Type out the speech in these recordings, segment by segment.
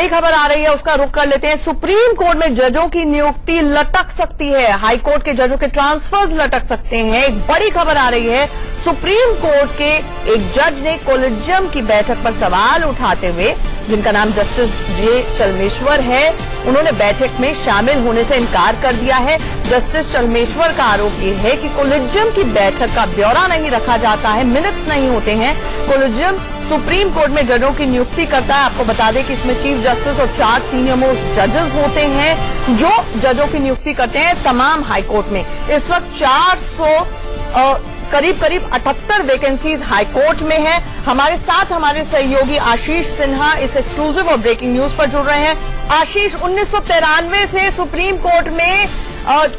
बड़ी खबर आ रही है, उसका रुख कर लेते हैं। सुप्रीम कोर्ट में जजों की नियुक्ति लटक सकती है। हाई कोर्ट के जजों के ट्रांसफर्स लटक सकते हैं। एक बड़ी खबर आ रही है, सुप्रीम कोर्ट के एक जज ने कोलिजियम की बैठक पर सवाल उठाते हुए, जिनका नाम जस्टिस जे चलमेश्वर है, उन्होंने बैठक में शामिल होने से इनकार कर दिया है। जस्टिस चलमेश्वर का आरोप यह है कि कोलिजियम की बैठक का ब्यौरा नहीं रखा जाता है, मिनट्स नहीं होते हैं। कोलिजियम सुप्रीम कोर्ट में जजों की नियुक्ति करता है। आपको बता दें कि इसमें चीफ जस्टिस और 4 सीनियर मोस्ट जजेस होते हैं जो जजों की नियुक्ति करते हैं तमाम हाई कोर्ट में। इस वक्त 400 करीब 78 वैकेंसीज हाई कोर्ट में है। हमारे साथ हमारे सहयोगी आशीष सिन्हा इस एक्सक्लूसिव और ब्रेकिंग न्यूज पर जुड़ रहे हैं। आशीष, 1993 से सुप्रीम कोर्ट में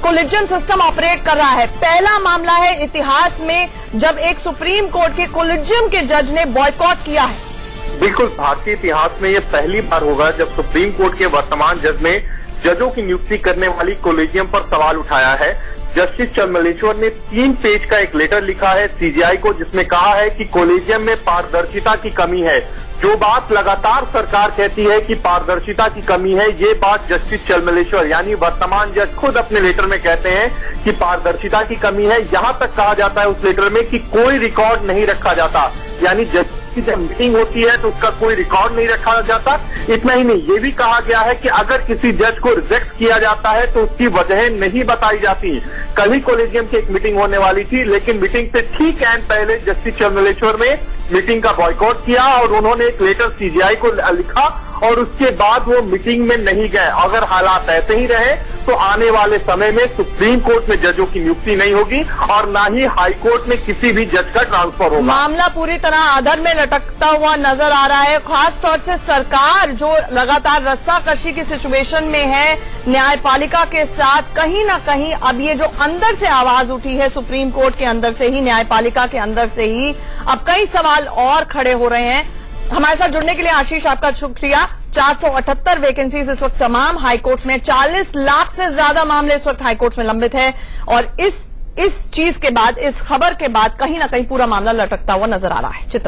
कोलिजियम सिस्टम ऑपरेट कर रहा है। पहला मामला है इतिहास में जब एक सुप्रीम कोर्ट के कोलिजियम के जज ने बॉयकॉट किया है। बिल्कुल, भारतीय इतिहास में ये पहली बार होगा जब सुप्रीम कोर्ट के वर्तमान जज ने जजों की नियुक्ति करने वाली कोलिजियम पर सवाल उठाया है। जस्टिस चलमेश्वर ने 3 पेज का एक लेटर लिखा है सीजेआई को, जिसमें कहा है कि कोलिजियम में पारदर्शिता की कमी है। जो बात लगातार सरकार कहती है कि पारदर्शिता की कमी है, ये बात जस्टिस चलमेश्वर यानी वर्तमान जज खुद अपने लेटर में कहते हैं कि पारदर्शिता की कमी है। यहां तक कहा जाता है उस लेटर में कि कोई रिकॉर्ड नहीं रखा जाता, यानी जज की जब मीटिंग होती है तो उसका कोई रिकॉर्ड नहीं रखा जाता। इतना ही नहीं, ये भी कहा गया है कि अगर किसी जज को रिजेक्ट किया जाता है तो उसकी वजह नहीं बताई जाती। कल ही कोलिजियम की एक मीटिंग होने वाली थी, लेकिन मीटिंग से ठीक एंड पहले जस्टिस चलमेश्वर ने मीटिंग का बॉयकॉट किया और उन्होंने एक लेटर सीजेआई को लिखा और उसके बाद वो मीटिंग में नहीं गए। अगर हालात ऐसे ही रहे तो आने वाले समय में सुप्रीम कोर्ट में जजों की नियुक्ति नहीं होगी और ना ही हाई कोर्ट में किसी भी जज का ट्रांसफर होगा। मामला पूरी तरह आधर में लटकता हुआ नजर आ रहा है। खास तौर से सरकार जो लगातार रस्साकशी की सिचुएशन में है न्यायपालिका के साथ, कहीं ना कहीं अब ये जो अंदर से आवाज उठी है सुप्रीम कोर्ट के अंदर से ही, न्यायपालिका के अंदर से ही, अब कई सवाल और खड़े हो रहे हैं। हमारे साथ जुड़ने के लिए आशीष आपका शुक्रिया। 478 वैकेंसीज इस वक्त तमाम हाई कोर्ट्स में, 40 लाख से ज्यादा मामले इस वक्त हाई कोर्ट्स में लंबित है और इस चीज के बाद, इस खबर के बाद कहीं ना कहीं पूरा मामला लटकता हुआ नजर आ रहा है। चित्र